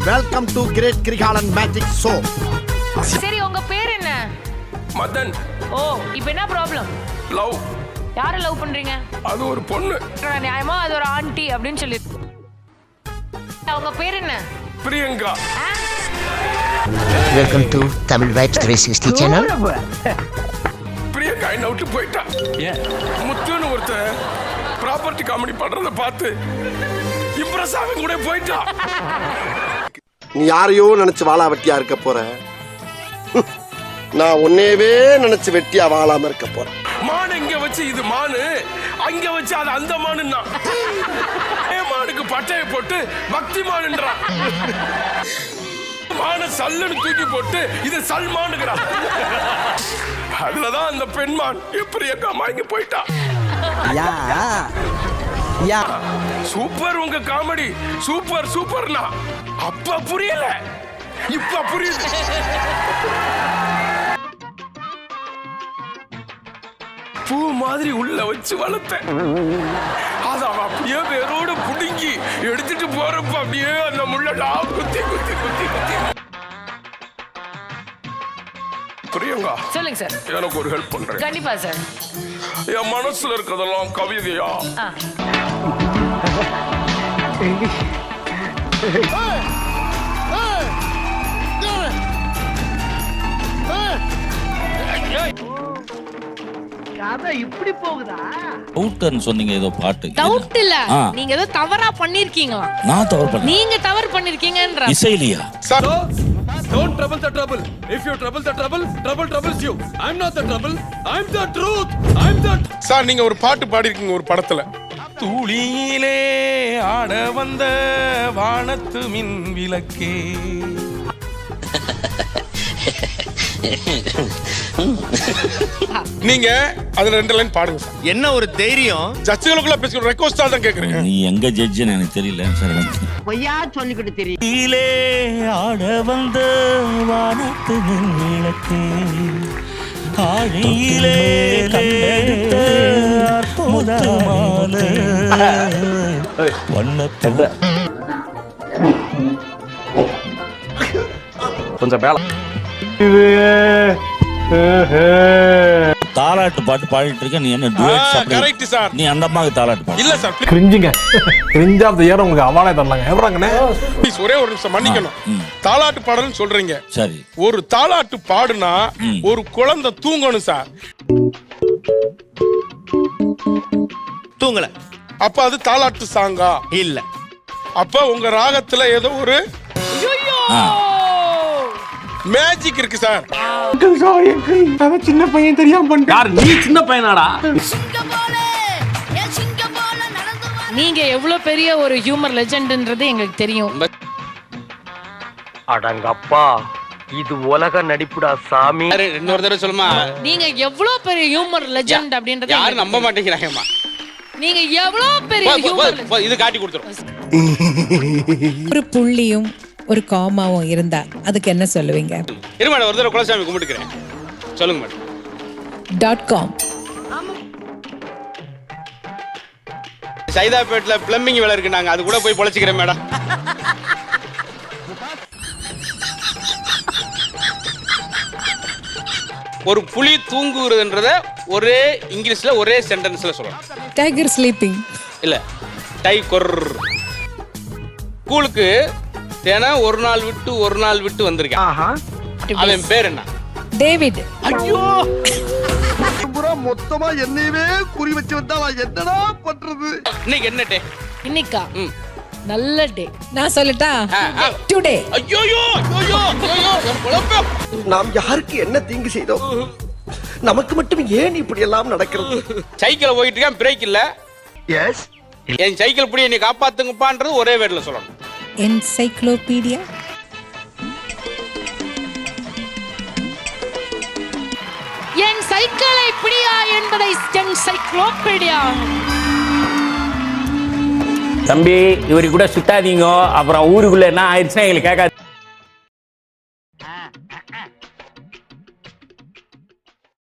Welcome to great Kirikalan magic show. சரி, உங்க பேர் என்ன? மதன். ஓ, இப்போ என்ன ப்ராப்ளம்? லவ். யாரை லவ் பண்றீங்க? அது ஒரு பொண்ணு. நியாயமா அது ஒரு ஆண்டி அப்படின்னு சொல்லி. உங்க பேர் என்ன? Priyanka. Welcome to Tamil Vibes 360 channel. Priyanka என்ன விட்டு போயிட்டா. முத்துன்னு ஒருத்தன் ப்ராப்பர்ட்டி காமெடி பண்றத பார்த்து இம்ப்ரெஸ் ஆகி கூட போயிட்டா. நீ யாரையோ நினைச்சு வாழா வெட்டியா இருக்க போற. நான் உன்னையவே நினைச்சு வெட்டியா வாழாம இருக்க போறேன். மான் இங்க வச்சு இது மானு, அங்க வச்சு அது அந்த மானுன்னா. மானுக்கு பட்டையை போட்டு பக்தி மானுன்றான். மான சல்லுன்னு தூக்கி போட்டு இது சல்மானுங்கிறான். அதுலதான் அந்த பெண்மான் பிரியங்கா மாங்கி போயிட்டா. சூப்பர் உங்க காமெடி, சூப்பர் சூப்பர்னா அப்ப புரியல, இப்ப புரியுது. பூ மாதிரி உள்ள வச்சு வளர்த்தேன். அத அப்படியே வேரோட புடுங்கி எடுத்துட்டு போறப்ப அப்படியே அந்த முள்ளடா குத்தி குத்தி குத்தி குத்தி. பிரியங்கா, சொல்லுங்க சார். எனக்கு ஒரு ஹெல்ப் பண்றேன். கண்டிப்பா சார். என் மனசுல இருக்கிறதெல்லாம் கவிதையா? இப்படி போகுதா? டவுட்னு சொன்னீங்க, ஏதோ பாட்டு. டவுட் இல்ல, நீங்க ஏதோ தவறா பண்ணிருக்கீங்களா? நான் தவறு பண்ணேன். நீங்க தவறு பண்ணிருக்கீங்கன்ற. இசைலியா? Sir, Don't trouble the trouble. If you trouble the trouble, trouble troubles you. I'm not the trouble. I'm the truth. I'm the. Sir, நீங்க ஒரு பாட்டு பாடி இருக்கீங்க ஒரு படத்துல. தூளியிலே ஆட வந்த வானத்து மின் விளக்கே. நீங்க அதுல 2 லைன் பாடுங்க சார். என்ன ஒரு தைரியம்? ஜட்ஜுகளுக்குள்ள பேசுற ரெக்வெஸ்டா தான் கேக்குறீங்க. நீ எங்க ஜட்ஜ்னு எனக்கு தெரியல சார். பொய்யா சொல்லிக்கிட்டு தெரியும். தூளியிலே ஆட வந்த வானத்து மின் விளக்கே, ஆழியிலே கண்டெடுத்த முதமால வண்ணத்த கொஞ்சம் மேல. தாலாட்டு பாட்டு பாடிட்டு இருக்க. நீ என்ன டுயட்? Correct sir. நீ அந்த அம்மாக்கு தாலாட்டு பாடு. இல்ல சார், கிரிஞ்சிங்க. கிரிஞ்ச் ஆஃப் தி இயர் உங்களுக்கு அவார்டே தரலாங்க. எவ்வளவுங்கண்ணே? ப்ளீஸ் ஒரே ஒரு நிமிஷம் மன்னிக்கணும். தாலாட்டு பாடல்னு சொல்றீங்க. சரி, ஒரு தாலாட்டு பாடுனா ஒரு குழந்தை தூங்கணும் சார். தூங்கல. அப்ப அது தாலாட்டு சாங்கா இல்ல. அப்ப உங்க ராகத்துல ஏதோ ஒரு மேஜிக் இருக்கு சார். சின்ன பையன் தெரியாம பண்ணிட்டான். யார் நீ? சின்ன பையனாடா? நீங்க எவ்வளவு பெரிய ஒரு ஹியூமர் லெஜெண்ட்ன்றது எங்களுக்கு தெரியும். அடங்கப்பா, இது உலக நடிப்புடா சாமி. இன்னொரு தடவை சொல்லுமா. நீங்க எவ்வளவு பெரிய ஹியூமர் லெஜெண்ட் அப்படின்றது யாரும் நம்ப மாட்டேங்கிறாங்கம்மா. நீங்க எவ்வளவு பெரிய ஹியூமர் இது காட்டி கொடுத்துரும். ஒரு புள்ளியும் ஒரு காமாவும் இருந்தா அதுக்கு என்ன சொல்லுவீங்க? இரு மேடம், ஒரு தடவை குலசாமி கும்பிட்டுக்கிறேன். சொல்லுங்க மேடம். .com. சைதாப்பேட்ல பிளம்பிங் வேலை இருக்கு, நாங்க அது கூட போய் பொழைச்சிக்கிறேன் மேடம். ஒரு புலி தூங்குறதுன்றத ஒரே இங்கிலீஷ்ல ஒரே சென்டென்ஸ்ல சொல்லணும். Tiger sleeping. இல்ல, டைகர். ஸ்கூலுக்கு தினம் ஒரு நாள் விட்டு வந்திருக்கேன். அவன் பேர் என்ன? டேவிட். ஐயோ, மொத்தமா என்னையவே குறி வச்சு வந்தா நான் என்னடா பண்றது? இன்னைக்கு என்ன டே? இன்னைக்கா நல்ல டே. நான் சொல்லட்டா? டுடே. ஐயோ என் பொழப்பே. நாம் யாருக்கு என்ன தீங்கு செய்தோம்? நமக்கு மட்டும் ஏன் இப்படி எல்லாம் நடக்கிறது? சைக்கிள் போயிட்டு இருக்கேன், பிரேக் இல்ல. எஸ். என் சைக்கிள் புடியை நீ காப்பாத்துங்கப்பான்றது ஒரே வேர்ட்ல சொல்லணும். என்சைக்ளோபீடியா. என் சைக்கிளை பிடியா என்பதை என்சைக்ளோபீடியா. தம்பி, இவரு கூட சுத்தாதீங்க, அப்புறம் ஊருக்குள்ள என்ன ஆயிடுச்சுன்னா எங்களுக்கு கேட்காது.